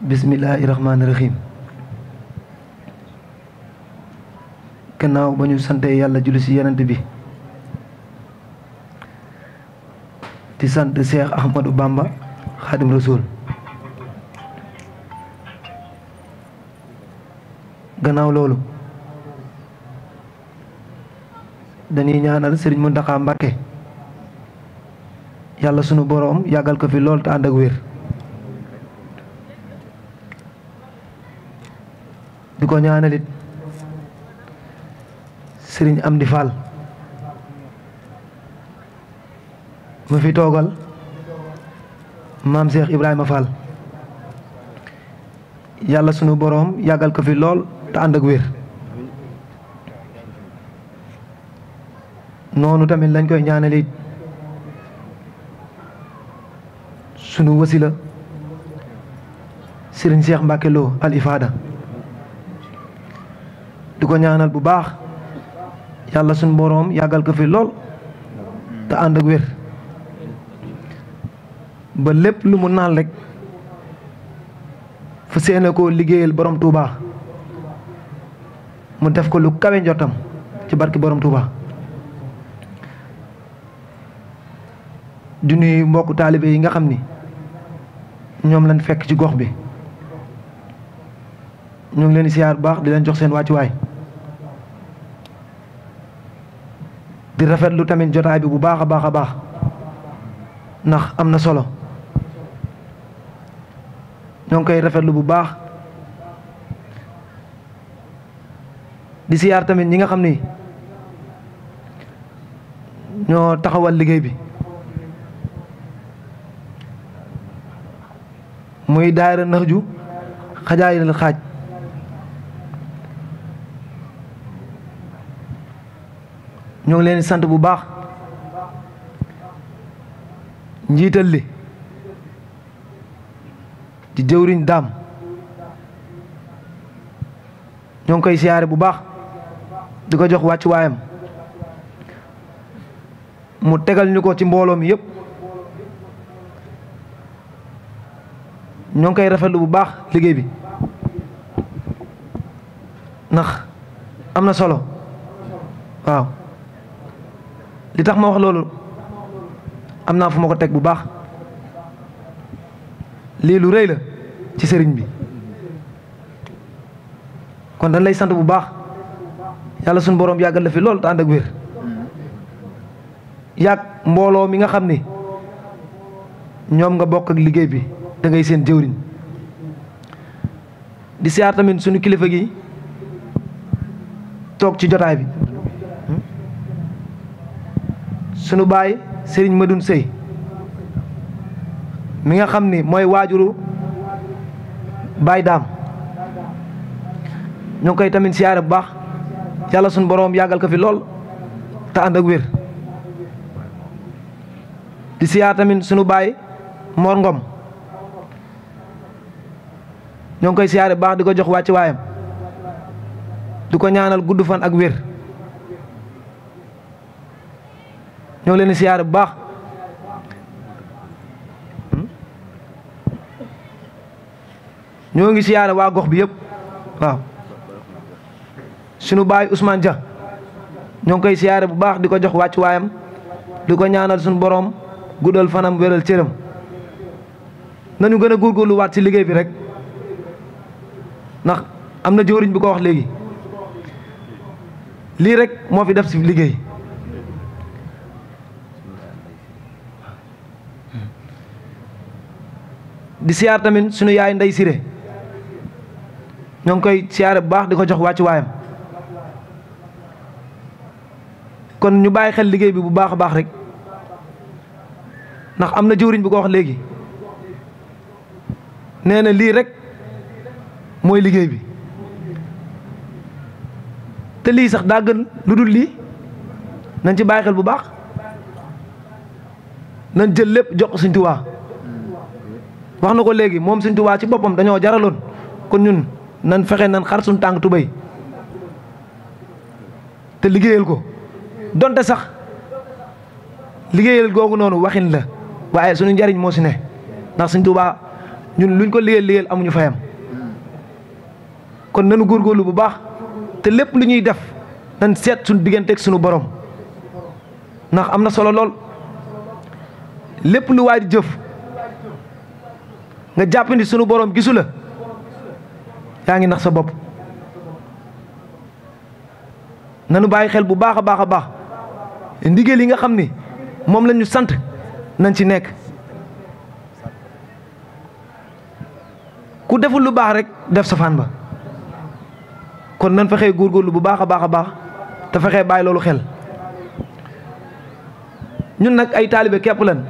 bismillahirrahmanirrahim. Gannaaw ba ñu sante yàlla julli ci yonent bi di sant Cheikh Ahmadou Bamba Khadim Rasoul. Gannaaw loolu dañuy ñaanal Serigne Mountakha Mbacké yàlla sunu boroom yàggal ko fi lool te ànd ak wér. di ko ñaanalit Serigne Amdi Fall mu fi toogal maam Cheikh Ibrahima Fall yàlla sunu boroom yàggal ko fi lool te ànd ak wér. noonu tamit lañ koy ñaanalit sunu wasila Serigne Cheikh Mbacké Lo Al Ifada di ko ñaanal bu baax yàlla sunu boroom yàggal ko fi lool te ànd ak wér ba lépp lu mu naan rek fu seene koo liggéeyal borom Touba mu def ko lu kawe njottam ci barki borom Touba. di nuyu mbokku taalibe yi nga xam ni ñoom lañ fekk ci gox bi ñu ngi leen di siyaar bu baax di leen jox seen wàccuwaay di rafetlu tamit jotaay bi bu baax a baax a baax ndax am na solo ñoo ngi koy rafetlu bu baax di siyaar tamit ñi nga xam ni ñoo taxawal liggéey bi muy daayira Nahju Xajaayil Xaaj ñoo ngi leen di sant bu baax njiital li di jëwriñ daam ñoo ngi koy siyaare bu baax di ko jox wàccu waayam mu tegal ñu ko ci mbooloo mi yëpp ñoo ngi koy rafetlu bu baax liggéey bi ndax am na solo waaw li tax ma wax loolu am naa fu ma ko teg bu baax lii lu rëy la ci sëriñ bi kon dañ lay sant bu baax yàlla suñu boroom yàggal la fi lool te ànd ak wér yàgg mbooloo mi nga xam ni ñoom nga bokk ak liggéey bi da ngay seen jëwriñ di siyaar tamit suñu kilifa gi toog ci jotaay bi sunu baay Serigne Madoune Sey mi nga xam ni mooy waajuru baay daam ñoo ngi koy tamit siyaare bu baax yàlla suñu boroom yàggal ko fi lool te ànd ak wér di siyaar tamit sunu baay Mor Ngom ñoo ngi koy siyaare bu baax di ko jox wàcc waayam di ko ñaanal gudd fan ak wér ñoo ngi leen di siyaare bu baax ñoo ngi siyaare waa gox bi yëpp waaw sunu baay Ousmane Dia ñoo ngi koy siyaare bu baax di ko jox wàcc waayam di ko ñaanal suñu boroom guddal fanam wéral cëram nañu gën a góorgóorlu waat ci liggéey bi rek ndax am na jëwriñ bi ko wax léegi lii rek moo fi def ci liggéey di siyaar tamit sunu yaay Ndey Siré ñoo ngi koy siyaare bu baax di ko jox wàccu waayam kon ñu bàyyi xel liggéey bi bu baax a baax rek ndax am na jëwriñ bi ko wax léegi nee na lii rek mooy liggéey bi te lii sax daa gën lu dul lii nañ ci bàyyi xel bu baax nañ jël lépp jox ko Sëñ Tuubaa wax na ko léegi moom Sëñ Tuubaa ci boppam dañoo jaraloon kon ñun nan fexe nan xar suñ tànk tubéy te liggéeyal ko donte sax liggéeyal googu noonu waxin la waaye suñu njariñ moo si ne ndax Sëñ Tuubaa ñun luñ ko liggéeyal amuñu fayam kon nanu góorgóorlu bu baax te lépp lu ñuy def nañ seet suñu diggante ak suñu borom ndax am na solo lool lépp lu waay di jëf nga jàpp ni suñu borom gisu la yaa ngi nax sa bopp nanu bàyyi xel bu baax a baax a baax ndigal yi nga xam ni moom la ñu sant nañ ci nekk ku deful lu baax rek def safaan ba kon nan fexee góorgóorlu bu baax a baax a baax te fexee bàyyi loolu xel ñun nag ay taalibe képp lan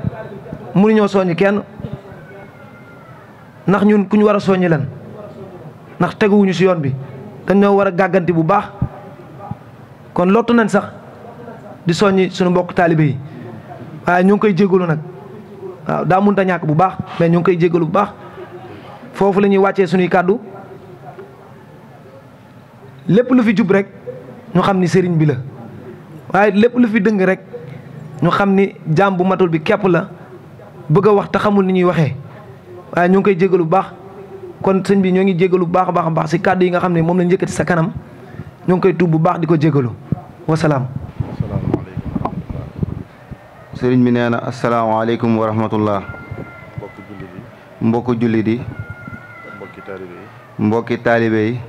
mënuñoo soññ kenn ndax ñun ku ñu war a soññi lan ndax teguwuñu ci yoon bi dañoo war a gàgganti bu baax kon lottu nañ sax di soññi suñu mbokk taalibe yi waaye ñu ngi koy jégalu nag waaw daa mënta ñàkk bu baax mais ñu ngi koy jégalu bu baax foofu la ñuy wàccee suñuy kàddu lépp lu fi jub rek ñu xam ni sëriñ bi la waaye lépp lu fi dëng rek ñu xam ni jaam bu matul bi képp la bëgg a wax te xamul ni ñuy waxee waaye ñu ngi koy jégalu bu baax kon sëñ bi ñoo ngi jégalu bu baax a baax a baax si kàddu yi nga xam ne moom la njëkkati sa kanam ñoo ngi koy tuub bu baax di ko jégalu wasalaam. sëriñ bi nee na asalaamaaleykum wa rahmatullah. mbokku jullit yi. mbokki taalibe yi.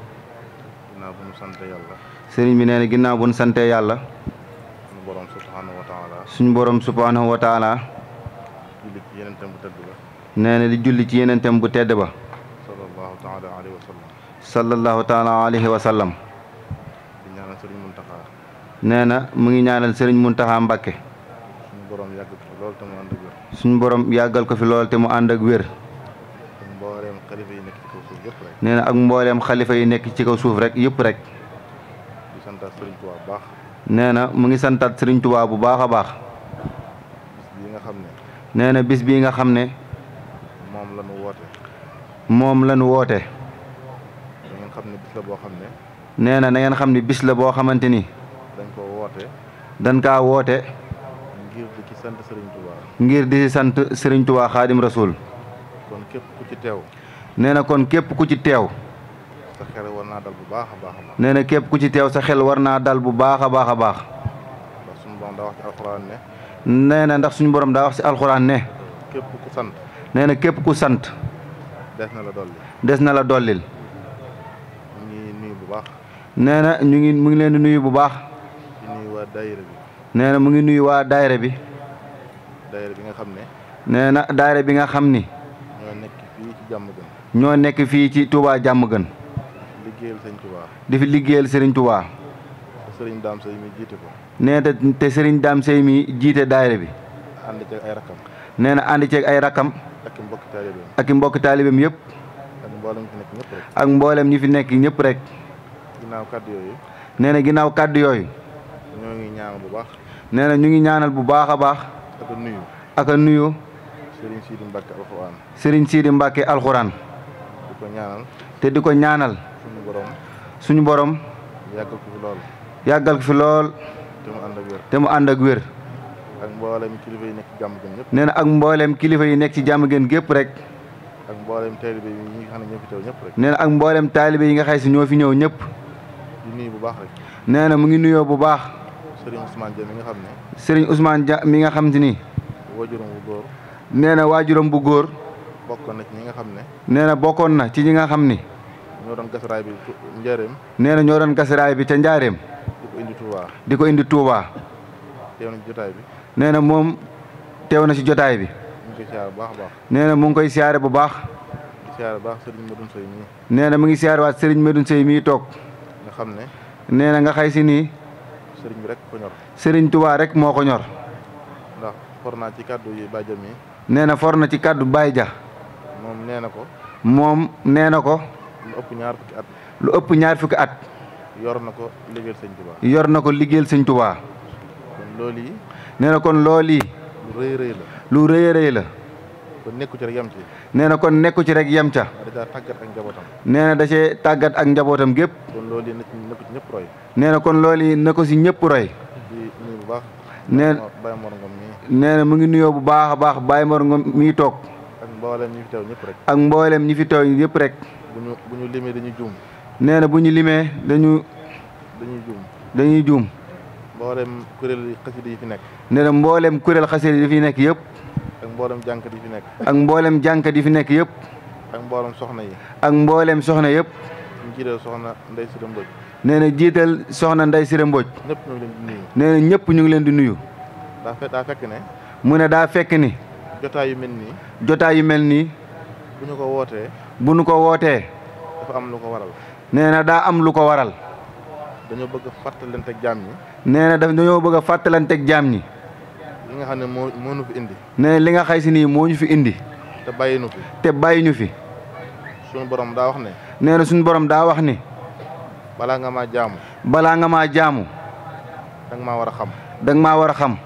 ginnaaw bu ñu sante yàlla. sëriñ bi nee na ginnaaw bu ñu sante yàlla. suñu borom subhanahu wa taala. suñu borom subhanahu wa taala. julli ci yeneentem bu tedd ba. nee na di julli ci yeneentem bu tedd ba. sallallahu taala alayhi wa sallam. sallallahu taala alayhi wa sallam. di ñaanal sëriñ Muntaxa. nee na mu ngi ñaanal sëriñ Muntaxa Mbàkke. suñu borom yàggal ko fi lool te mu ànd ak wér. suñu borom yàggal ko fi lool te mu ànd ak wér. ak mbooleem xalifa yi nekk ci kaw suuf yëpp rek. nee na ak mbooleem xalifa yi nekk ci kaw suuf rek yëpp rek. di santaat sëriñ Tuubaa bu baax. nee na mu ngi santaat sëriñ Tuubaa bu baax a baax. bis bii nga xam ne. nee na bis bii nga xam ne. moom la ñu woote. moom la ñu woote. da ngeen xam ne bis la boo xam ne. nee na ngeen xam ne bis la boo xamante ni. dañ ko woote. dañ kaa woote. ngir di ci sant sëriñ Tuubaa. ngir di sant sëriñ Tuubaa Xaadim Rasuul. kon képp ku ci teew. nee na kon képp ku ci teew. sa xel war naa dal bu baax a baax a baax. nee na képp ku ci teew sa xel war naa dal bu baax a baax a baax. ndax suñu borom daa wax ci alxuraan ne. nee na ndax suñu borom daa wax ci alxuraan ne. képp ku sant. nee na képp ku sant. des na la dolli. des na la dollil. ñu ngi nuyu bu baax. nee na mu ngi leen di nuyu bu baax. di nuyu waa daayira bi. nee na mu ngi nuyu waa daayira bi. daayira bi nga xam ne. nee na daayira bi nga xam ni. ñoo nekk fii ci jàmm gën. ñoo nekk fii ci Touba jàmm gën. liggéeyal sëñ Touba. di fi liggéeyal Serigne Touba. te sëriñ Daam Sey mi jiite ko. nee te Serigne Daam Sey mi jiite daayira bi. ànd ceeg ay rakam. nee na ànd ceeg ay rakam. ak i mbokki taalibeem. ak i mbokki taalibeem yëpp. ak mboolem fi nekk ñëpp rek. ak mboolem ñi fi nekk ñëpp rek. ginnaaw kàddu yooyu. nee na ginnaaw kàddu yooyu. ñoo ngi ñaanal bu baax. nee na ñu ngi ñaanal bu baax a baax. ak a nuyu. ak a nuyu. Serigne Sidi Mbacke alxuraan. Serigne Sidi Mbacke alxuraan. di ko ñaanal. te di ko ñaanal. suñu borom. suñu borom. yàggal ko fi lool. yàggal ko fi lool. te mu ànd ak wér. te mu ànd ak wér. ak mboolem kilifa yi nekk ci jàmm gën ñëpp. nee na ak mboolem kilifa yi nekk ci jàmm gën gépp rek. ak mboolem taalibe yi nga xam ne ñoo fi teew ñëpp rek. nee na ak mboolem taalibe yi nga xay si ñoo fi ñëw ñëpp. di nuyu bu baax rek. nee na mu ngi nuyoo bu baax. Serigne Ousmane Dia mi nga xam ne. Serigne Ousmane Dia mi nga xam te ni. waajuram bu góor. nee na waajuram bu góor. bokkoon na ci ñi nga xam ne. nee na bokkoon na ci ñi nga xam ni. ñoo doon gas raay bi njaareem. nee na ñoo doon gas raay bi ca njaareem. di ko indi Touba. di ko indi Touba. teew na ci jotaay bi. nee na moom teew na ci jotaay bi. ñu ngi koy siyaare bu baax a baax. nee na mu ngi koy siyaare bu baax. di siyaare bu baax Serigne Medoune Seye mii. nee na mu ngi siyaare waat Serigne Medoune Seye mii toog. nga xam ne. nee na nga xay si nii. Serigne bi rek ko ñor. Serigne Touba rek moo ko ñor. ndax for naa ci kàddu yi Baye Dia mi. nee na for na ci kàddu Baye Dia. moom nee na ko. moom nee na ko. lu ëpp ñaar fukki at. lu ëpp ñaar fukki at. yor na ko liggéeyal sëñ Touba. yor na ko liggéeyal sëñ Touba. kon loolu yi. nee na kon loolu yi. lu rëy rëy la. lu rëy a rëy la. kon nekku ci rek yem ci. nee na kon nekku ci rek yem ca. da caa tàggat ak njabootam. nee na da cee tàggat ak njabootam gépp. kon loolu yi nekku ci ñëpp roy. nee na kon loolu yi na ko si ñëpp roy. di nuyu bu baax. nee Baye Mor Ngom mii. nee na mu ngi nuyoo bu baax a baax Baye Mor Ngom mii toog. ak mboolem ñi fi teew ñëpp rek. ak mboolem ñi fi teew yëpp rek. bu ñu limee dañuy juum. nee na bu ñu limee dañuy juum. mboolem kuréel xasida yi fi nekk. nee na mboolem kuréel xasida yi fi nekk yëpp. ak mboolem jànkat yi fi nekk. ak mboolem jànkat yi fi nekk yëpp. ak mboolem soxna yi. ak mboolem soxna yëpp. ñu jiital soxna Ndeye Sira Mbodj. nee na jiital soxna Ndeye Sira Mbodj. ñëpp ñu ngi leen di nuyu. nee na ñëpp ñu ngi leen di nuyu. daa fekk ne. mu ne daa fekk ni. jotaay yu mel nii. jotaay yu mel nii. bu ñu ko wootee. bu ñu ko wootee. dafa am lu ko waral. nee na daa am lu ko waral. dañoo bëgg a fàttalanteeg jaam ñi. nee na dañoo bëgg a fàttalanteeg jaam ñi. li nga xam ne moo ñu fi indi. nee li nga xay si nii moo ñu fi indi. te bàyyi ñu fi. te bàyyi ñu fi. suñu borom daa wax ne. nee na suñu borom daa wax ni. balaa nga maa jaamu. balaa nga maa jaamu. danga maa war a xam. danga maa war a xam.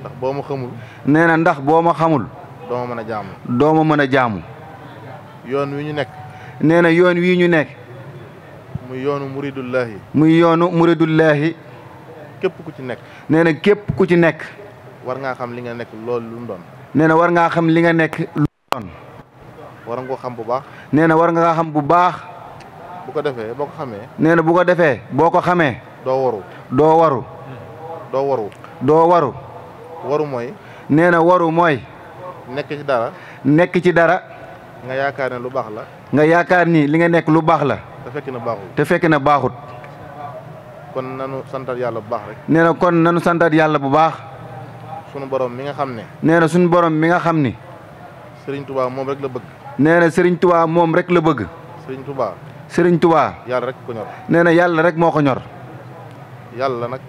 ndax boo ma xamul. nee na ndax boo ma xamul. doo ma mën a jaamu. doo ma mën a jaamu. yoon wi ñu nekk. nee na yoon wii ñu nekk. muy yoonu muridullahi. muy yoonu muridullahi. képp ku ci nekk. nee na képp ku ci nekk. war ngaa xam li nga nekk loolu lu mu doon. nee na war ngaa xam li nga nekk lu mu doon. war nga ko xam bu baax. nee na war nga xam bu baax. bu ko defee boo ko xamee. nee na bu ko defee boo ko xamee. doo waru. doo waru. doo waru. doo waru. waru mooy. nee na waru mooy. nekk ci dara. nekk ci dara. nga yaakaar ne lu baax la. nga yaakaar ni li nga nekk lu baax la. te fekk na baaxul. te fekk na baaxut. kon nanu santat yàlla bu baax rek. nee na kon nanu santat yàlla bu baax. sunu borom mi nga xam ne. nee na suñu borom mi nga xam ni. Serigne Touba moom rek la bëgg. nee na Serigne Touba moom rek la bëgg. Serigne Touba. Serigne Touba. yàlla rek ko ñor. nee na yàlla rek moo ko ñor. yàlla nag.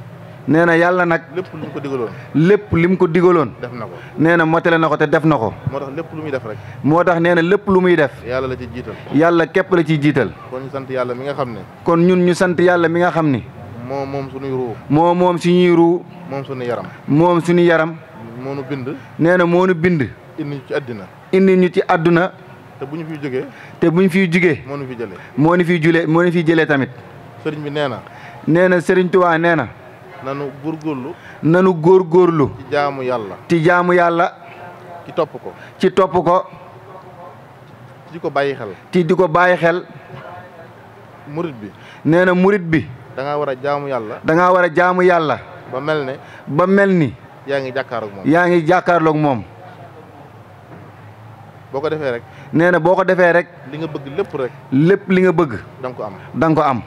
nee na yàlla nag. lépp lu mu ko digaloon. lépp li mu ko digaloon. def na ko. nee na motale na ko te def na ko. moo tax lépp lu muy def rek. moo tax nee na lépp lu muy def. yàlla la ci jiital. yàlla képp la ciy jiital. kon ñu sant yàlla mi nga xam ne. kon ñun ñu sant yàlla mi nga xam ni. moom suñuy ruu. moom suñuy ruu. moom suñu yaram. moom suñu yaram. moo nu bind. nee na moo nu bind. indi ñu ci àddina. indi ñu ci àdduna. te bu ñu fiy jógee. te bu ñu fiy jugee. moo nu fi jëlee. moo ñu fiy jëlee tamit. sëriñ bi nee na. nee na Serigne Touba nee na. nanu góorgóorlu. nanu góorgóorlu. ci jaamu yàlla. ci jaamu yàlla. ci topp ko. ci topp ko. ci ko bàyyi xel. ci di ko bàyyi xel. murit bi. nee na murit bi. da ngaa war a jaamu yàlla. da ngaa war a jaamu yàlla. ba mel ne. ba mel ni. yaa ngi jàkkaarloog moom. yaa ngi jàkkaarloog moom. boo ko defee rek. nee na boo ko defee rek. li nga bëgg lépp rek. lépp li nga bëgg. da nga ko am. da nga ko am.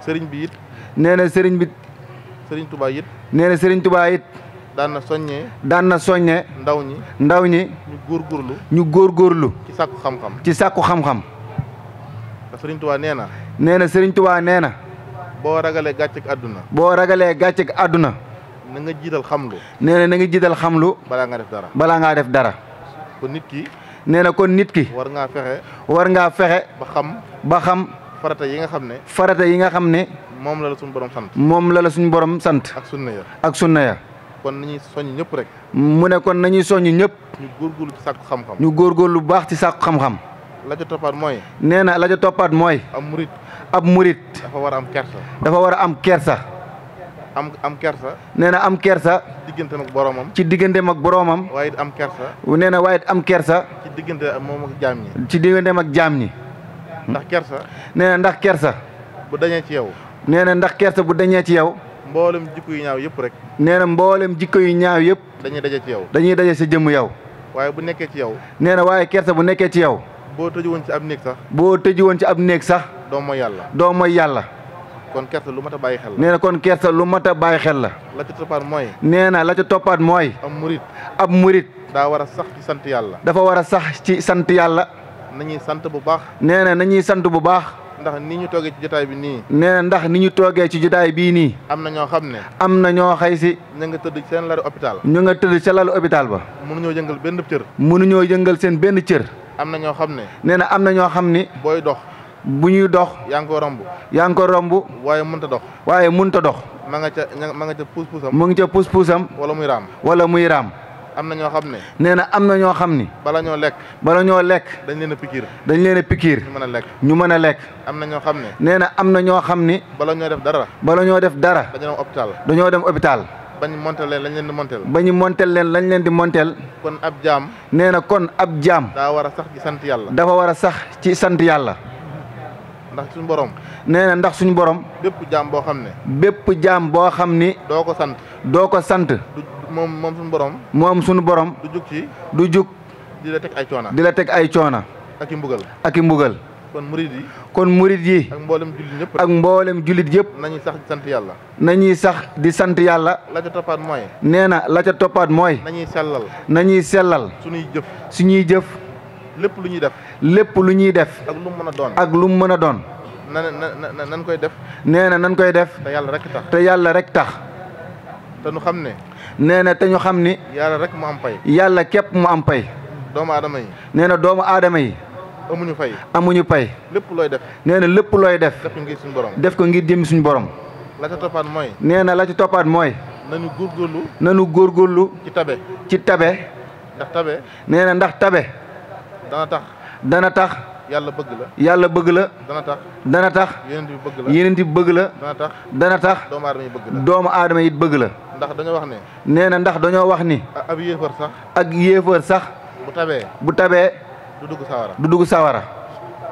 sëriñ bi it. nee na sëriñ bi. sëriñ Touba it. nee na Serigne Touba it. daan na soññee. daan na soññee. ndaw ñi. ndaw ñi. ñu góorgóorlu. ñu góorgóorlu. ci sàkku xam-xam. ci sàkku xam-xam. te sëriñ Touba nee na. nee na Serigne Touba nee na. boo ragalee gàcceeg àdduna. boo ragalee gàcceeg àdduna. na nga jiital xamlu. nee na nga jiital xamlu. balaa nga def dara. balaa ngaa def dara. kon nit ki. nee na kon nit ki. war ngaa fexe. war ngaa fexe. ba xam. farata yi nga xam ne. farata yi nga xam ne. moom la suñu borom sant. moom la suñu borom sant. ak sunna ya. ak sunna ya. kon nañuy soññ ñëpp rek. mu ne kon nañuy soññ ñëpp. ñu góorgóorlu ci sàkku xam-xam. ñu góorgóorlu bu baax ci sàkku xam-xam. la ca toppaat mooy. nee na la ca toppaat mooy. ab murit. dafa war a am kersa. dafa war a am kersa. am kersa. nee na am kersa. ci digganteem ak boromam. ci digganteem ak boromam. waaye it am kersa. nee na waaye it am kersa. ci diggante moom ak jaam ñi. ci digganteem ak jaam ñi. ndax kersa. nee na ndax kersa. bu dañee ci yow. nee na ndax kersa bu dañee ci yow. mboolem jikko yu ñaaw yëpp rek. nee na mboolem jikko yu ñaaw yëpp. dañuy daje ci yow. dañuy daje sa jëmm yow. waaye bu nekkee ci yow. nee na waaye kersa bu nekkee ci yow. boo tëju woon ci ab néeg sax. boo tëju woon ci ab néeg sax. doo mooy yàlla. doo mooy yàlla. kon kersa lu mat a bàyyi xel la. nee na kon kersa lu mat a bàyyi xel la. la ca toppaat mooy. nee na la ca toppaat mooy. ab murit. daa war a sax ci sant yàlla. dafa war a sax ci sant yàlla. nañuy sant bu baax. nee na nañuy sant bu baax. ndax ni ñu toogee ci jotaay bi nii. nee na ndax ni ñu toogee ci jotaay bii nii. am na ñoo xam ne. am na ñoo xay si. ñu nga tëdd seen lalu hôpital. ñu nga tëdd ca lalu hôpital ba. mënuñoo yëngal benn cër. mënuñoo yëngal seen benn cër. am na ñoo xam ne. nee na am na ñoo xam ni. booy dox. bu ñuy dox. yaa ngi ko romb. yaa ngi ko romb. waaye mënut a dox. waaye mënut a dox. ma nga ca puus-puusam. mu ngi ca puus-puusam. wala muy raam. wala muy raam. am na ñoo xam ne. nee na am na ñoo xam ni. bala ñoo lekk. dañ leen a pikiir. ñu mën a lekk. ñu mën a lekk. am na ñoo xam ne. nee na am na ñoo xam ni. bala ñoo def dara. dañoo dem hôpital. bañ montel leen lañ leen di montel. ba ñu montel leen lañ leen di montel. kon ab jaam. nee na kon ab jaam. daa war a sax ci sant yàlla. dafa war a sax ci sant yàlla. ndax suñu borom. nee na ndax suñu borom. bépp jaam boo xam ne. bépp jaam boo xam ni. doo ko sant. doo ko sant. moom suñu borom. moom suñu borom. du jug di la teg ay coona. di la teg ay coona. ak i mbugal. ak i mbugal. kon murid yi. kon murid yi. ak mboolem jullit ñëpp. ak mboolem jullit yëpp. nañuy sax di sant yàlla. nañuy sax di sant yàlla. la ca toppaat mooy. nee na la ca toppaat mooy. nañuy sellal. nañuy sellal. suñuy jëf. suñuy jëf. lépp lu ñuy def. lépp lu ñuy def. ak lu mu mën a doon. ak lu mu mën a doon. nan koy def. nee na nan koy def. te yàlla rek tax. te yàlla rek tax. te ñu xam ne. nee na te ñu xam ni. yàlla rek mu am pay. yàlla képp mu am pay. doomu aadama yi. nee na doomu aadama yi. amuñu fay. amuñu pay. lépp looy def. nee na lépp looy def. def ko ngir suñu borom. def ko ngir jëm suñu borom. la ca toppaat mooy. nee na la ci toppaat mooy. nañu góorgóorlu. nañu góorgóorlu. ci tabe. ci tabe. ndax tabe. nee na ndax tabe. dana tax. dana tax. yàlla bëgg la. yàlla bëgg la. dana tax. dana tax. yeneen bi bëgg la. yeneen bi bëgg la. dana tax. dana tax. doomu aadama yi bëgg la. doomu aadama yi bëgg la. ndax dañoo wax ne. nee na ndax dañoo wax ni. ab yéefar sax. ak yéefar sax. bu tabee. bu tabee. du dugg sawara. du dugg sawara.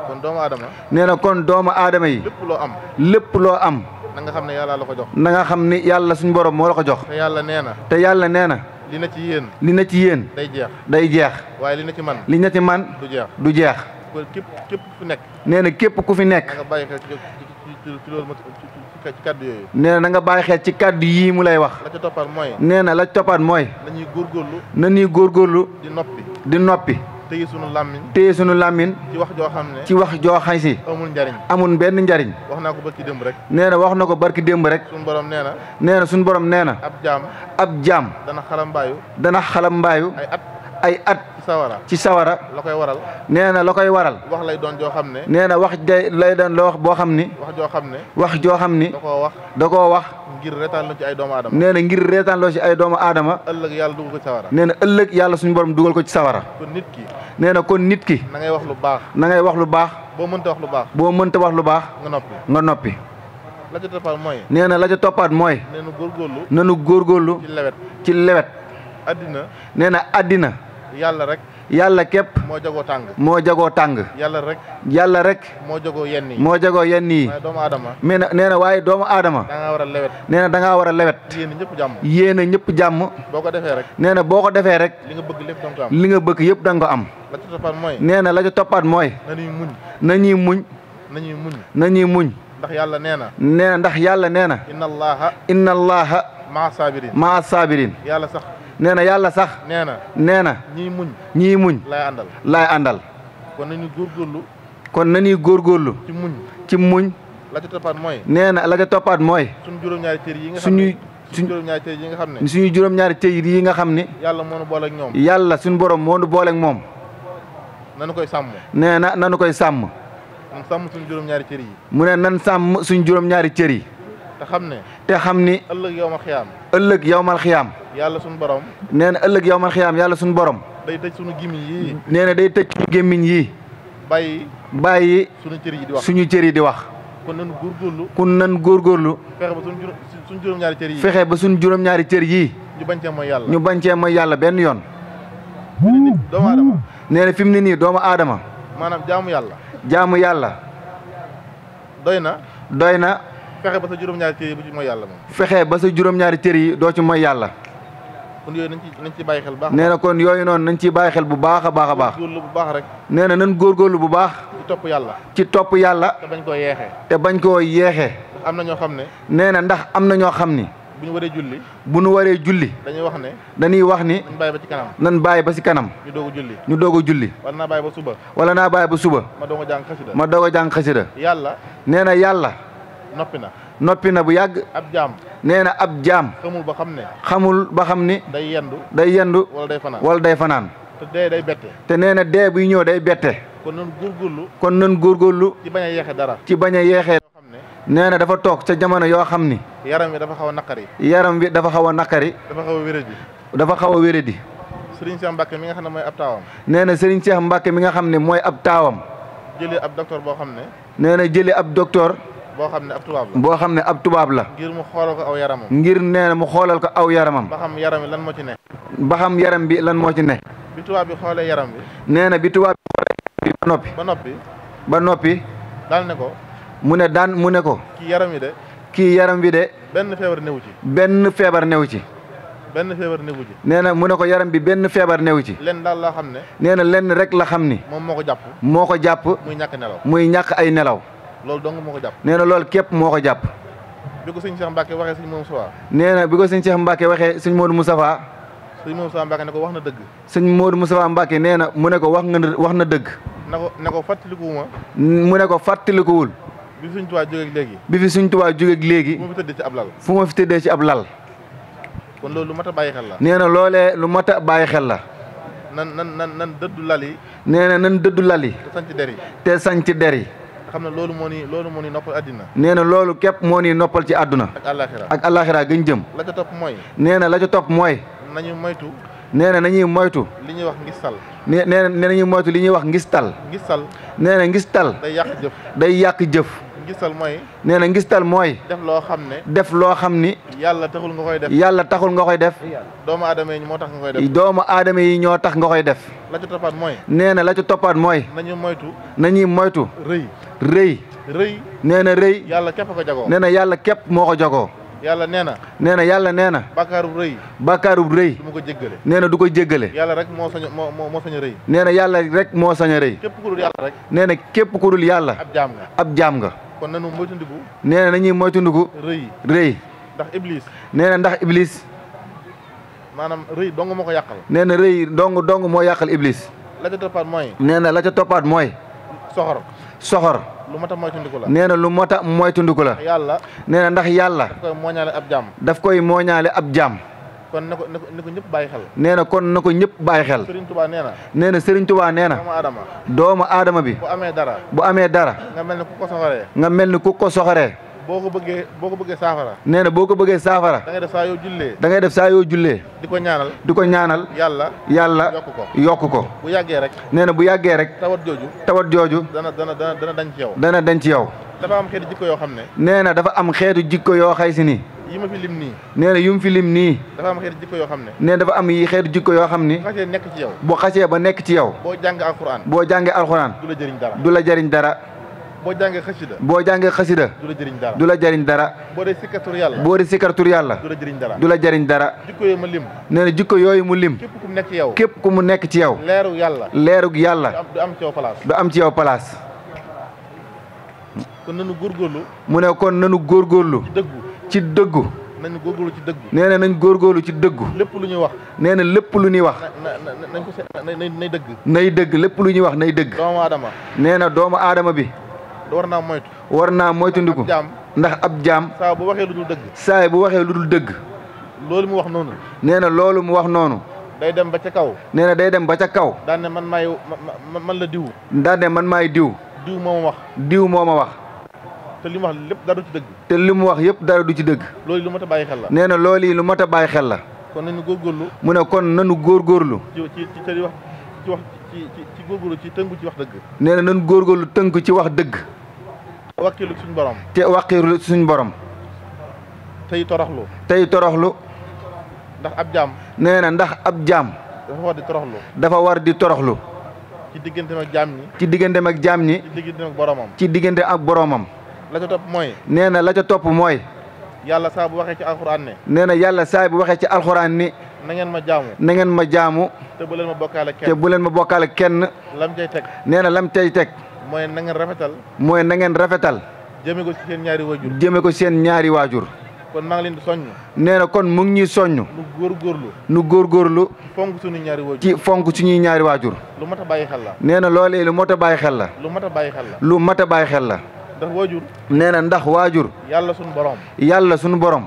kon doomu aadama. nee na kon doomu aadama yi. lépp loo am. lépp loo am. na nga xam ne yàlla la ko jox. na nga xam ni yàlla suñu borom moo la ko jox. te yàlla nee na. te yàlla nee na. li na ci yéen. li na ci yéen. day jeex. day jeex. waaye li na ci man. li na ci man. du jeex. du jeex. kon képp ku nekk. nee na képp ku fi nekk. na nga bàyyi xel ci loolu ci kàddu yooyu. nee na nga bàyyi xel ci kàddu yii mu lay wax. la ca toppaat mooy. nee na la ca toppaat mooy. nañuy góorgóorlu. nañuy góorgóorlu. di noppi. di noppi. téye sunu làmmiñ. téye sunu làmmiñ. ci wax joo xam ne. ci wax joo xam si. amul njariñ. amul benn njariñ. wax naa ko barki démb rek. nee na wax na ko barki démb rek. sunu borom nee na. nee na sunu borom nee na. ab jaam. ab jaam. dana xalambaayu. dana xalambaayu. ay at. ci sawara. ci sawara. la koy waral. nee na la koy waral. wax lay doon joo xam ne. nee na wax lay doon la wax boo xam ni. wax joo xam ne. wax joo xam ni. da koo wax. da koo wax. ngir reetaan lu ci ay doomu aadama. nee na ngir reetaan loo ci ay doomu aadama. ëllëg yàlla dugal ko ci sawara. nee na ëllëg yàlla suñu borom dugal ko ci sawara. kon nit ki. nee na kon nit ki. na ngay wax lu baax. na ngay wax lu baax. boo mënta wax lu baax. boo mënta wax lu baax. nga noppi. nga noppi. la ca toppaat mooy. nee na la ca toppaat mooy. nee na góorgóorlu. nanu góorgóorlu. ci lewet. ci lewet. addina. nee na addina. yàlla rek. yàlla képp. moo jagoo tàng. moo jagoo tàng. yàlla rek. yàlla rek. moo jagoo yenn yi. moo jagoo yenn yi. waaye doomu aadama. nee na waaye doomu aadama. da ngaa war a lewet. nee na da ngaa war a lewet. yéen ñëpp jàmm. yéen a ñëpp jàmm. boo ko defee rek. nee na boo ko defee rek. li nga bëgg lépp da nga ko am. li nga bëgg yëpp da nga ko am. la ca toppaat mooy. nee na la ca toppaat mooy. nañuy muñ. nañuy muñ. nañuy muñ. nañuy muñ. ndax yàlla nee na. nee na ndax yàlla nee na. inna allaha maa sabirin. maa sabirin. yàlla sax. nee na yàlla sax. nee na. nee na. ñii muñ. ñii muñ. laay àndal. laay àndal. kon nañu góorgóorlu. kon nañuy góorgóorlu. ci muñ. ci muñ. la ca toppaat mooy. nee na la ca toppaat mooy. suñu juróom-ñaari cër yi nga xam ne. suñu juróom-ñaari cër yi nga xam ne. suñu juróom-ñaari cër yi nga xam ni. yàlla moo nu boole ak ñoom. yàlla suñu borom moo nu boole ak moom. nanu koy sàmm. nee na nanu koy sàmm. nan sàmm suñu juróom-ñaari cër yi. mu ne nan sàmm suñu juróom-ñaari cër yi. te xam ne. te xam ni. ëllëg yawmal xiyaam. ëllëg yawmal xiyaam. yàlla suñu borom. nee na ëllëg yawmal xiyaam yàlla suñu borom. day tëj suñu gémmiñ yii. nee na day tëj suñu gémmiñ yii. bàyyi. suñu cër yi di wax. suñu cër yi di wax. kon nan góorgóorlu. kon nan góorgóorlu. fexe ba suñu juróom-ñaari cër yi. fexe ba suñu juróom-ñaari cër yii. ñu bañ cee mooy yàlla. ñu bañ cee mooy yàlla benn yoon. doomu aadama. nee na fi mu ne nii doomu aadama. maanaam jaamu yàlla. jaamu yàlla. doy na. doy na. fexe ba sa juróom-ñaari cër yi bu ci mooy yàlla moom. fexe ba sa juróom-ñaari cër yi doo ci mooy yàlla. kon yooyu nañ ci bàyyi xel bu baax. nee na kon yooyu noonu nañ ciy bàyyi xel bu baax a baax a baax. góorgóorlu bu baax rek. nee na nan góorgóorlu bu baax. ci topp yàlla. ci topp yàlla. te bañ koo yeexee. te bañ koo yeexee. am na ñoo xam ne. nee na ndax am na ñoo xam ni. bu ñu waree julli. bu ñu waree julli. dañuy wax ne. dañuy wax ni. nañ bàyyi ba ci kanam. nan bàyyi ba ci kanam. ñu doog a julli. ñu doog a julli. wala naa bàyyi ba suba. wala naa bàyyi ba suba. ma doog a jàng xasida. ma doog a jàng xasida. yàlla. nee na yàlla. noppi na. noppi na bu yàgg. ab jaam. nee na ab jaam. xamul ba xam ne. xamul ba xam ni. day yendu. day yendu. wala day fanaan. wala day fanaan. te dee day bette. te nee na dee buy ñëw day bette. kon nan góorgóorlu. kon nan góorgóorlu. ci bañ a yeexe dara. ci bañ a yeexee. xam ne. nee na dafa toog ca jamono yoo xam ni. yaram wi dafa xaw a naqari. yaram wi dafa xaw a naqari. dafa xaw a wéradi. dafa xaw a wéradi. Serigne Cheikh Mbacke mi nga xam ne mooy ab taawam. nee na Serigne Cheikh Mbacke mi nga xam ne mooy ab taawam. jëlee ab docteur boo xam ne. nee na jëlee ab docteur. boo xam ne ab tubaab la. boo xam ne ab tubaab la. ngir mu xoolal ko aw yaramam. ngir nee na mu xoolal ko aw yaramam. ba xam yaram bi lan moo ci ne. ba xam yaram bi lan moo ci ne. bi tubaab bi xoolee yaram bi. nee na bi tubaab bi xoolee ba noppi. ba noppi. daal ne ko. mu ne ko. kii yaram yi de. kii yaram bi de. benn feebar newu ci. benn feebar newu ci. benn feebar newu ci. nee na mu ne ko yaram bi benn feebar newu ci. lenn daal loo xam ne. nee na lenn rek la xam ni. moom moo ko jàpp. moo ko jàpp. muy ñàkk nelaw. muy ñàkk ay nelaw. loolu dong moo ko jàpp. nee na loolu képp moo ko jàpp. bi ko sëñ Cheikh Mbacke waxee sëñ Modou Moustapha. nee na bi ko sëñ Cheikh Mbacke waxee sëñ Modou Moustapha. sëñ Modou Moustapha Mbacke ne ko wax na dëgg. sëñ Modou Moustapha Mbacke nee na mu ne ko wax na dëgg. ne ko fàttalikuwuma. mu ne ko fàttalikuwul. bi fi Sëñ Tuubaa jógeeg léegi. bi fi Sëñ Tuubaa jógeeg léegi. fu ma fi tëddee ci ab lal. fu ma fi tëddee ci ab lal. kon loolu lu mat a bàyyi xel la. nee na loolee lu mat a bàyyi xel la. nan dëddu lal yi. nee na nan dëddu lal yi. te sañ ci der yi. te sañ ci der yi. xam ne loolu moo ni noppal àddina. nee na loolu képp moo ni noppal ci àdduna. ak àllaaxira gën jëm. la ca topp mooy. nee na la ca topp mooy. nañu moytu. nee na nañuy moytu. li ñuy wax ngistal. nee na nañuy moytu li ñuy wax ngistal. ngistal. nee na ngistal. day yàq jëf. day yàq jëf. ngistal mooy. nee na ngistal mooy. def loo xam ne. def loo xam ni. yàlla taxul nga koy def. yàlla taxul nga koy def. doomu aadama yi moo tax nga koy def. doomu aadama yi ñoo tax nga koy def. la ca toppaat mooy. nee na la ca toppaat mooy. nañu moytu. nañuy moytu. rëy. nee na rëy. yàlla képp ko jagoo. nee na yàlla képp moo ko jagoo. yàlla nee na. yàlla nee na. bàkkaarub rëy. bàkkaarub rëy. du ma ko jéggale. nee na du ko jéggale. yàlla rek moo sañ a rëy. nee na yàlla rek moo sañ a rëy. képp ku dul yàlla rek. nee na képp ku dul yàlla. ab jaam nga. kon nanu moytundiku. nee na nañuy moytundiku. rëy. ndax iblis. nee na ndax iblis. maanaam rëy dong moo ko yàqal. nee na rëy dong moo yàqal iblis. la ca toppaat mooy. nee na la ca toppaat mooy. soxor. lu mat a moytundiku la. nee na lu mat a moytundiku la. yàlla. nee na ndax yàlla. daf koy mooñaale ab jaam. daf koy mooñaale ab jaam. kon na ko ñëpp bàyyi xel. nee na kon na ko ñëpp bàyyi xel. Serigne Touba nee na. nee na Serigne Touba nee na. doomu aadama bi. bu amee dara. nga mel ni ku ko soxoree. boo ko bëggee saafara. nee na boo ko bëggee saafara. da ngay def saa yoo jullee. di ko ñaanal. yàlla yokk ko. bu yàggee rek. nee na bu yàggee rek. tawat jooju. dana dañ ci yow. dana dañ ci yow. dafa am xeetu jikko yoo xam ne. nee na dafa am xeetu jikko yoo xay si nii. yi ma fi lim nii. nee na yu mu fi lim nii. dafa am xeetu jikko yoo xam ne. nee dafa am xeetu jikko yoo xam ni. xasee nekk ci yow. boo xasee ba nekk ci yow. boo jàngee alxuraan. du la jëriñ dara. boo jàngee xasida. du la jëriñ dara. boo dee sikkar tur yàlla. du la jëriñ dara. jikko yooyu mu lim. nee na jikko yooyu mu lim. képp ku mu nekk ci yow. leerug yàlla. du am ci yow place. kon nanu góorgóorlu. mu ne kon nanu góorgóorlu. ci dëggu. nañu góorgóorlu ci dëggu. nee na nañ góorgóorlu ci dëggu. lépp lu ñuy wax. nee na lépp lu ñuy wax. nay dëgg. nay dëgg lépp lu ñuy wax nay dëgg. doomu aadama. nee na doomu aadama bi. war naa moytundiku. ndax ab jaam. saa bu waxee lu dul dëgg. saa bu waxee lu dul dëgg. loolu mu wax noonu. nee na loolu mu wax noonu. day dem ba ca kaw. nee na day dem ba ca kaw. daan ne man la diw. daan ne man maay diw. diw moo ma wax. te li mu wax lépp dara du ci dëgg. te li mu wax yëpp dara du ci dëgg. loolu lu mat a bàyyi xel la. nee na loolu yi lu mat a bàyyi xel la. kon nañu góorgóorlu. mu ne kon nañu góorgóorlu. ci góorgóorlu ci tënku ci wax dëgg. nee na nañu góorgóorlu tënku ci wax dëgg. wakkilu suñu borom. te wakkilu suñu borom. tey toroxlu. ndax ab jaam. nee na ndax ab jaam. dafa war di toroxlu. ci digganteem ak jaam ñi. ci digganteem ak boromam. ci diggante ak boromam. la ca topp mooy. nee na la ca topp mooy. yàlla saa bu waxee ci alxuraan ne. nee na yàlla saa bu waxee ci alxuraan ni. na ngeen ma jaamu. te bu leen ma bokkaale kenn. lam cay teg. nee na lam cay teg. mooy na ngeen rafetal. jëme ko ci seen ñaari waajur. kon maa ngi leen di soññ. nee na kon mu ngi ñuy soññ. nu góorgóorlu. fonk suñuy ñaari waajur. lu mat a bàyyi xel la. nee na loolee lu mat a bàyyi xel la. lu mat a bàyyi xel la. ndax waajur. nee na ndax waajur. yàlla suñu borom.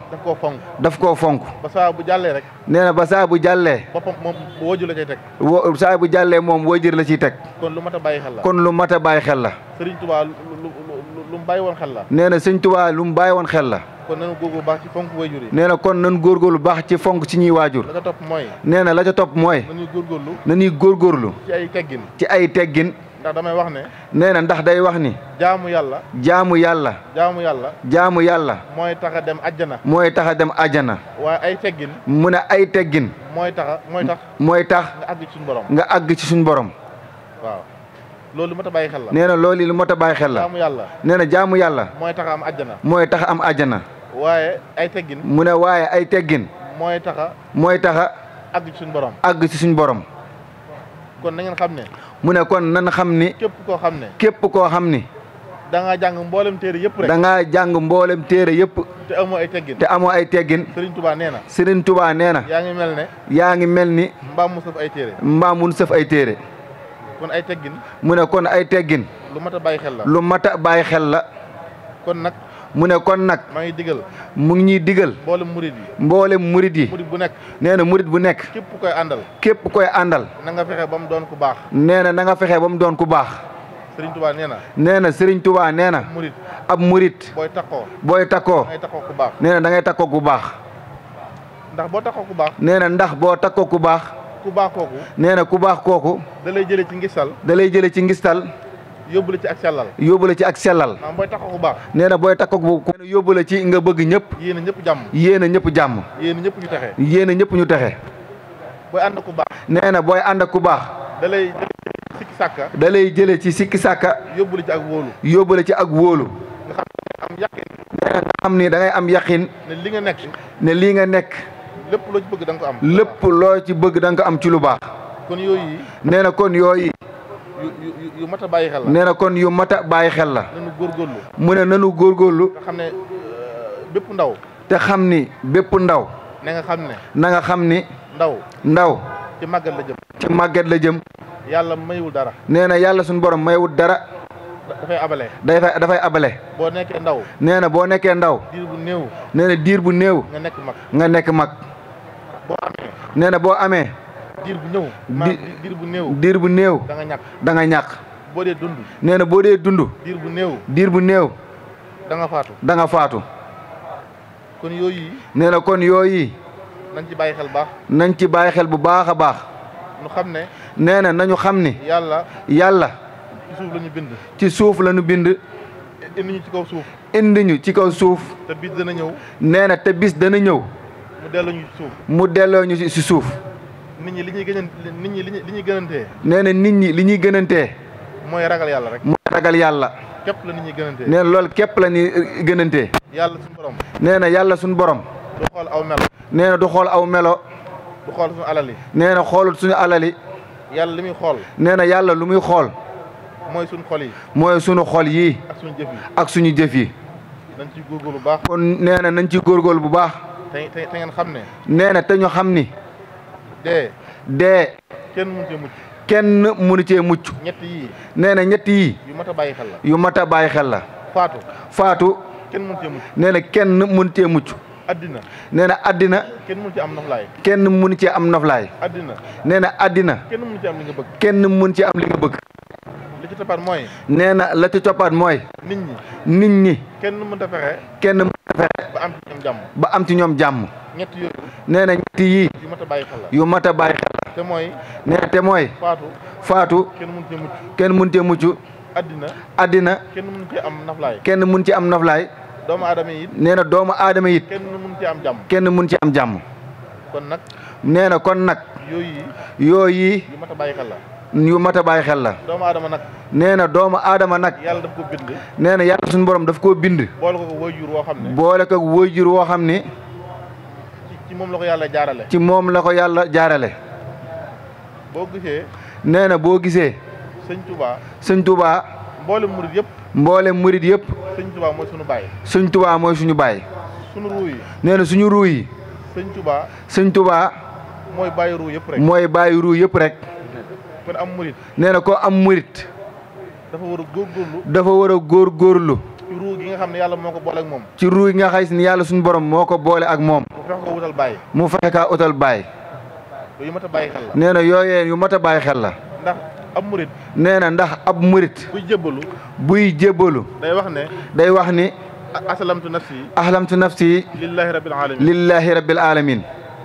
daf koo fonk. ba saa bu jàllee rek. nee na ba saa bu jàllee. boppam moom waajur la cay teg. saa bu jàllee moom waajur la ciy teg. kon lu mat a bàyyi xel la. Sëriñ Tuubaa lu mu bàyyi woon xel la. nee na Sëriñ Tuubaa lu mu bàyyi woon xel la. kon nañu góorgóorlu baax ci fonk waajur yi. nee na kon nañu góorgóorlu baax ci fonk ci ñuy waajur. la ca topp mooy. nañuy góorgóorlu. ci ay teggin. ndax damay wax ne. nee na ndax day wax ni. jaamu yàlla. jaamu yàlla. jaamu yàlla. jaamu yàlla. mooy tax a dem àjjana. mooy tax a dem àjjana. waaye ay teggin. mu ne ay teggin. mooy tax. mooy tax. nga àgg ci suñu borom. nga àgg ci suñu borom. waaw loolu lu mat a bàyyi xel la. nee na loolu lu mat a bàyyi xel la. jaamu yàlla. nee na jaamu yàlla. mooy tax a am àjjana. mooy tax a am àjjana. waaye ay teggin. mu ne waaye ay teggin. mooy tax a. mooy tax a. àgg ci suñu borom. àgg ci suñu borom. kon na ngeen xam ne. mu ne kon nan xam ni. képp koo xam ne. képp koo xam ni. da ngaa jàng mboolem téere yëpp rek. da ngaa jàng mboolem téere yëpp. te amoo ay teggin. te amoo ay teggin. Serigne Touba nee na. Serigne Touba nee na. yaa ngi mel ne. yaa ngi mel ni. mbaam mu sëf ay téere. mbaam mu sëf ay téere. kon ay teggin. mu ne kon ay teggin. lu mat a bàyyi xel la. lu mat a bàyyi xel la. kon nag. mu ne kon nag. maa ngi digal. mu ngi ñuy digal. mboolem murid yi. mboolem murid yi. murid bu nekk. nee na murid bu nekk. képp koy àndal. képp koy àndal. na nga fexe ba mu doon ku baax. nee na nga fexe ba mu doon ku baax. Serigne Touba nee na. nee na Serigne Touba nee na. murid. ab murid. booy takkoo. booy takkoo. da ngay takkoo ku baax. nee na da ngay takkoo ku baax. ndax boo takkoo ku baax. nee na ndax boo takkoo ku baax. ku baax kooku. nee na ku baax kooku. da lay jëlee ci ngistal. da lay jëlee ci ngistal. yóbbu la ci ak sellal. yóbbu la ci ak sellal. maanaam booy takkoo ku baax. nee na booy takkoo ku nee na yóbbu la ci nga bëgg ñëpp. yéen a ñëpp jàmm. yéen a ñëpp jàmm. yéen a ñëpp ñu texe. yéen a ñëpp ñu texe. booy ànd ku baax. nee na booy ànd ak ku baax. da lay sikki sàkka. da lay jëlee ci sikki sàkka. yóbbu la ci ak wóolu. yóbbu la ci ak wóolu. nga xam ne am yaqin. nee na nga xam ni da ngay am yaqin. ne li nga nekk. ne lii nga nekk. lépp loo ci bëgg da nga ko am. lépp loo ci bëgg da nga ko am ci lu baax. kon yooyu. nee na kon yooyu. yu mat a bàyyi xel la. nee na kon yu mat a bàyyi xel la. nanu góorgóorlu. mu ne nanu góorgóorlu. nga xam ne bépp ndaw. te xam ni bépp ndaw. na nga xam ne. na nga xam ni. ndaw. ci màggat la jëm. ci màggat la jëm. yàlla mayul dara. nee na yàlla suñu borom mayewul dara. dafay abale. dafay abale. boo nekkee ndaw. nee na boo nekkee ndaw. diir bu néew. nee na diir bu néew. nga nekk mag. nga nekk mag. boo amee. nee na boo amee. diir bu ñëw. diir bu néew. diir bu néew. da nga ñàkk. da nga ñàkk. boo dee dund. nee na boo dee dund. diir bu néew. diir bu néew. da nga faatu. da nga faatu. kon yooyu. nee na kon yooyu. nañ ci bàyyi xel baax. nañ ci bàyyi xel bu baax a baax. ñu xam ne. nee na nañu xam ni. yàlla. ci suuf la ñu bind. ci suuf la ñu bind. indi ñu ci kaw suuf. indi ñu ci kaw suuf. te bis dana ñëw. nee na te bis dana ñëw. mu delloo ñu ci suuf. mu delloo ñu ci suuf. nit ñi li ñuy gënantee. nee na nit ñi li ñuy gënantee. mooy ragal yàlla rek. mooy ragal yàlla. képp la nit ñi gënantee. nee na loolu képp la ñuy gënantee. yàlla suñu borom. nee na yàlla suñu borom. du xool aw melo. nee na du xool aw melo. du xool suñu alal yi. nee na xoolut suñu alal yi. yàlla li muy xool. nee na yàlla lu muy xool. mooy suñu xol yi. mooy suñu xol yii. ak suñu jëf yi. ak suñu jëf yi. nañ ci góorgóorlu bu baax. kon nee na nañ ci góorgóorlu bu baax. te ngeen xam ne. nee na te ñu xam ni. dee. kenn mënu cee mucc. kenn mënu cee mucc. ñett yii. nee na ñett yii. yu mat a bàyyi xel la. yu mat a bàyyi xel la. faatu. kenn mënu cee mucc. nee na kenn mënu cee mucc. addina. nee na addina. kenn mënu cee am noflaay. kenn mënu cee am noflaay. addina. nee na addina. kenn mënu cee am li nga bëgg. kenn mënu cee am li nga bëgg. li ci toppaat mooy. nee na la ci toppaat mooy. nit ñi. kenn mënut a fexe. ba am ci ñoom jàmm. ba am ci ñoom jàmm. ñett yooyu. nee na ñett yii. yu mat a bàyyi xel la. yu mat a bàyyi xel la. te mooy. nee na te mooy. faatu. kenn mënu cee mucc. kenn mënu cee mucc. addina. kenn mënu cee am noflaay. kenn mënu ci am noflaay. doomu aadama yi it. nee na doomu aadama yi it. kenn mënu cee am jàmm. kenn mënu ci am jàmm. kon nag. nee na kon nag. yooyu. yu mat a bàyyi xel la. yu mat a bàyyi xel la. doomu aadama nag. nee na doomu aadama nag. yàlla daf ko bind. nee na yàlla suñu borom daf koo bind. boole ko waajur woo xam ne. boole ko waajur woo xam ne. ci moom la ko yàlla jaarale. ci moom la ko yàlla jaarale. boo gisee. nee na boo gisee. sëñ Touba. mboolem murid yëpp. mboolem murid yëpp. sëñ Touba mooy suñu baay. sëñ Touba mooy suñu baay. suñu ruu yi. nee na suñu ruu yi. sëñ Touba. mooy bàyyi ruu yëpp rek. mooy bàyyi ruu yëpp rek. kon am murid. nee na ko am murid. dafa war a góorgóorlu. dafa war a góorgóorlu. ci ruu gi nga xam ne yàlla moo ko boole ak moom. ci ruu gi nga xam ne yàlla suñu borom moo ko boole ak moom. mu fexe ko wutal baay. mu fexe kaa utal baay. yu mat a bàyyi xel la. nee na yooyee yu mat a bàyyi xel la. ndax ab murid. nee na ndax ab murid. buy jébbalu. day wax ni. aslamtu nafsi. aslamtu nafsi. lillahi rabbil alamin. lillahi rabbil alamin.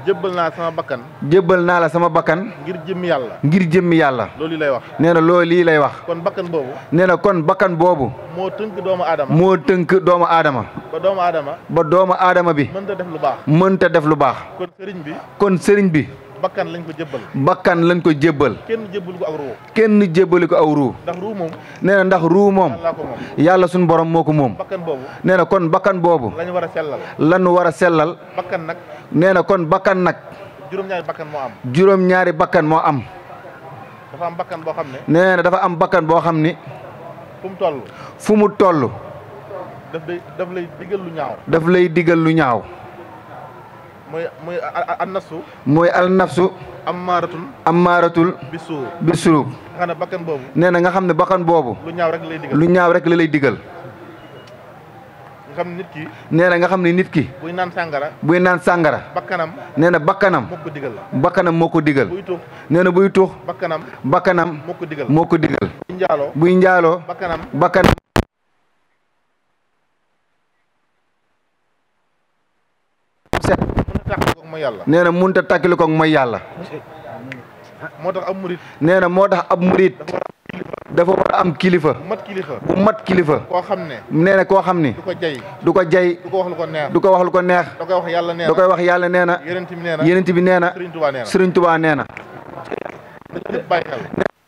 jébbal naa sama bakkan. jébbal naa la sama bakkan. ngir jëmmi yàlla. ngir jëmmi yàlla. loolu lay wax. nee na loolu lii lay wax. kon bakkan boobu. nee na kon bakkan boobu. moo tënk doomu aadama. moo tënk doomu aadama. ba doomu aadama. ba doomu aadama bi. mënta def lu baax. mënta def lu baax. kon sëriñ bi. kon sëriñ bi. bakkan lañ ko jébbal. bakkan lañ ko jébbal. kenn jébbal ko ak ruu. kenn jébbali ko aw ruu. ndax ruu moom. nee na ndax ruu moom. yàllaa ko moom. yàlla suñu borom moo ko moom. bakkan boobu. nee na kon bakkan boobu. lañ war a sellal. lañu war a sellal. bakkan nag. nee na kon bakkan nag. juróom-ñaari bakkan moo am. juróom-ñaari bakkan moo am. dafa am bakkan boo xam ne. nee na dafa am bakkan boo xam ni. fu mu toll. fu mu toll. daf lay digal lu ñaaw. daf lay digal lu ñaaw. mooy an nafsu. mooy al nafsu. ammaaratul. bisu. nga xam ne bakkan boobu. nee na nga xam ne bakkan boobu. lu ñaaw rek lay digal. lu ñaaw rek la lay digal. nga xam ne nit ki. nee na nga xam ne nit ki. buy naan sàngara. buy naan sàngara. bakkanam. nee na bakkanam. moo ko digal. bakkanam moo ko digal. buy tuux. nee na buy tuux. bakkanam. moo ko digal. moo ko digal. buy njaaloo. bakkanam. nee na mënut a tàkkali ko mooy yàlla. moo tax ab murit. nee na moo tax ab murit. dafa war a am kilifa. bu mat kilifa. koo xam ne. nee na koo xam ni. du ko jay. du ko jay. du ko wax lu ko neex. du ko wax lu ko neex. da koy wax yàlla nee na. da koy wax yàlla nee na. yenent bi nee na. Sëriñ Tuubaa nee na.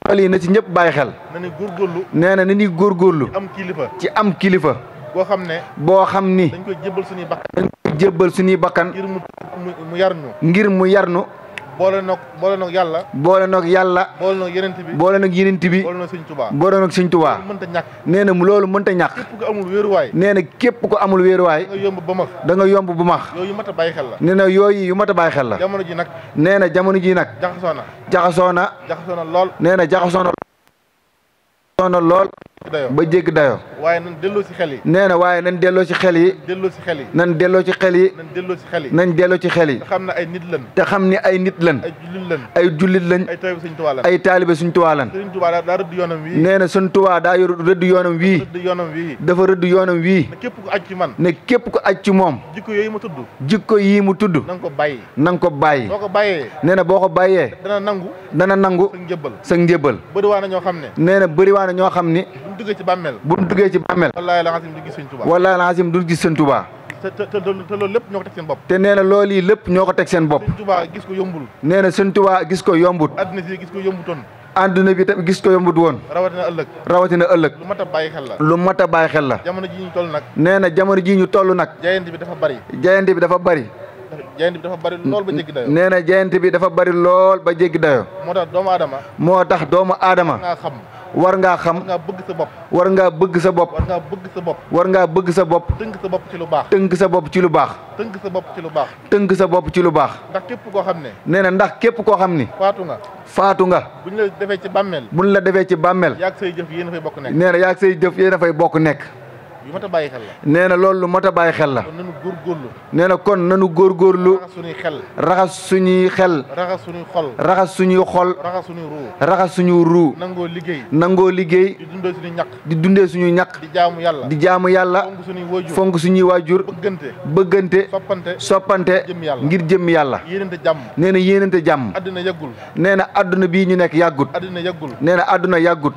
loolu yi na ci ñëpp bàyyi xel. na ni góorgóorlu. nee na ni góorgóorlu. am kilifa. ci am kilifa. boo xam ne. boo xam ni. dañ koy jébbal suñuy bakkan. dañ koy jébbal suñuy bakkan. ngir mu yar ñu. ngir mu yar ñu. boole noog yàlla. boole noog yàlla. boole noog yenent bi. boole noog yenent bi. boole noog Sëñ Tuubaa. boole noog Sëñ Tuubaa. mënta ñàkk. nee na loolu mënta ñàkk. képp ko amul wéeruwaay. nee na képp ko amul wéeruwaay. da nga yomb ba max. da nga yomb bu max. yooyu mat a bàyyi xel la. nee na yooyu yu mat a bàyyi xel la. jamono ji nag. nee na jamono ji nag. jaxasoo na lool. nee na jaxasoo na lool. ba jégg dayoo. waaye nan delloo ci xel yi. nee na waaye nan delloo ci xel yi. nan delloo ci xel yi. nañ delloo ci xel yi. te xam ne ay nit lañ. te xam ni ay nit lañ. ay jullit lañ. ay taalibe Sëñ Tuubaa lañ. Sëñ Tuubaa daa rëdd yoonam wii. nee na Sëñ Tuubaa daa rëdd yoonam wii. dafa rëdd yoonam wii. ne képp ku aj ci man. ne képp ku aj ci moom. jikko yooyu mu tudd. jikko yii mu tudd. na nga ko bàyyi. na nga ko bàyyi. boo ko bàyyee. nee na boo ko bàyyee. dana nangu. sa njëbbal. bëriwaa na ñoo xam ne. nee na bëriwaa na ñoo xam ni. bu ñu duggee ci bàmmeel. wallaahi la xasim du gis Sëñ Tuubaa. wallaahi la xasim du gis Sëñ Tuubaa. te loolu lépp ñoo ko teg seen bopp. te nee na loolu yi lépp ñoo ko teg seen bopp. Sëñ Tuubaa gis ko yombul. nee na Sëñ Tuubaa gis ko yombut. adduna si gis ko yombutoon. àdduna bi tam gis ko yombut woon. rawatina ëllëg. lu mat a bàyyi xel la. lu mat a bàyyi xel la. jamono ji ñu toll nag. nee na jamono ji ñu toll nag. jayante bi dafa bari. jayante bi dafa bari. lool ba jéggi dayoo. nee na jayante bi dafa bari lool ba jéggi dayoo. moo tax doomu aadama. war ngaa xam. war ngaa bëgg sa bopp. war ngaa bëgg sa bopp. war ngaa bëgg sa bopp. tënk sa bopp ci lu baax. tënk sa bopp ci lu baax. tënk sa bopp ci lu baax. tënk sa bopp ci lu baax. ndax képp koo xam ne. nee na ndax képp koo xam ni. faatu nga. buñ la defee ci bàmmeel. buñ la defee ci bàmmeel. yaag say jëf yéen a fay bokk nekk. nee na yaag say jëf yéen a fay bokk nekk. yu mat a bàyyi xel la. nee na loolu lu mat a bàyyi xel la. kon nanu góorgóorlu. nee na kon nanu góorgóorlu. raxas suñuy xel. raxas suñuy xel. raxas suñuy xol. raxas suñuy xol. raxas suñuy ruu. raxas suñuy ruu. nangoo liggéey. nangoo liggéey. di dundee suñuy ñaq. di dundee suñuy ñaq. di jaamu yàlla. di jaamu yàlla. fonk suñuy waajur. fonk suñuy waajur. bëggante. soppante. ngir jëmm yàlla. yéenante jàmm. nee na yéenante jàmm. adduna yàggul. nee na adduna bii ñu nekk yàggut. nee na adduna yàggut.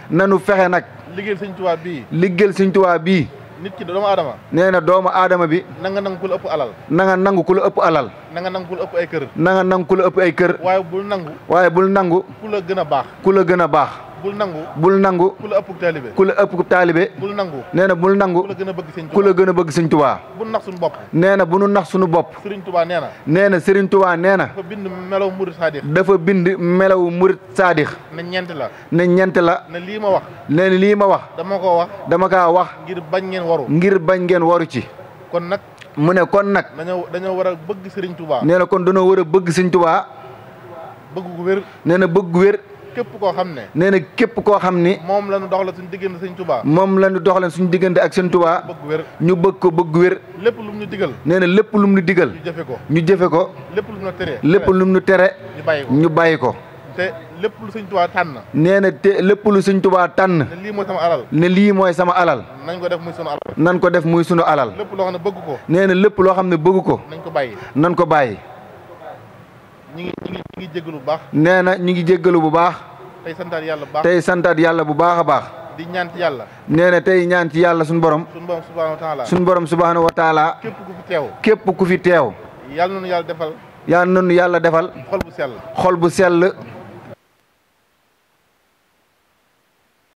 nanu fexe nag. liggéeyal Sëñ Tuubaa bii. liggéeyal Sëñ Tuubaa bii. nit ki doomu aadama. nee na doomu aadama bi. na nga nangu ku la ëpp alal. na nga nangu ku la ëpp alal. na nga nangu ku la ëpp ay kër. na nga nangu ku la ëpp ay kër. waaye bul nangu. ku la gën a baax. bul nangu. ku la ëpp taalibe. bul nangu. nee na bul nangu. ku la gën a bëgg Sëñ Tuubaa. bu nax suñu bopp. nee na bu nu nax suñu bopp. Sëriñ Tuubaa nee na. nee na Sëriñ Tuubaa nee na. dafa bind melaw murit saadix. ne ñeent la. ne lii ma wax. nee na lii ma wax. dama kaa wax. ngir bañ ngeen waru ci. kon nag. mu ne kon nag. dañoo war a bëgg Sëriñ Tuubaa. nee na kon dañoo war a bëgg Sëriñ Tuubaa. bëgg gu wér. nee na bëgg gu wér. képp koo xam ne. nee na képp koo xam ni. moom la ñu doxalee suñu diggante Sëñ Tuubaa. moom la ñu doxalee suñu diggante ak Sëñ Tuubaa. bëgg wér. ñu bëgg ko bëgg wér. lépp lu mu ñu digal. nee na lépp lu mu ñu digal. ñu jëfe ko. lépp lu mu ñu tere. lépp lu mu ñu tere. ñu bàyyi ko. te lépp lu Sëñ Tuubaa tànn. nee na te lépp lu Sëñ Tuubaa tànn. ne lii mooy sama alal. ne lii mooy sama alal. nañ ko def muy sunu alal. nan ko def muy sunu alal. lépp loo xam ne bëgg ko. nee na lépp loo xam ne bëgg ko. nañ ko bàyyi. nan ko bàyyi. ñi ngi jéggalu bu baax. nee na ñu ngi jéggalu bu baax. tey santaat yàlla bu baax. tey santaat yàlla bu baax a baax. di ñaan ci yàlla. nee na tey ñaan ci yàlla suñu borom. suñu borom subhaanahu wa taala. suñu borom subhaanahu wa taala. képp ku fi teew. képp ku fi teew. yàlla na nu yàlla defal. yàlla na nu yàlla defal. xol bu sell. xol bu sell.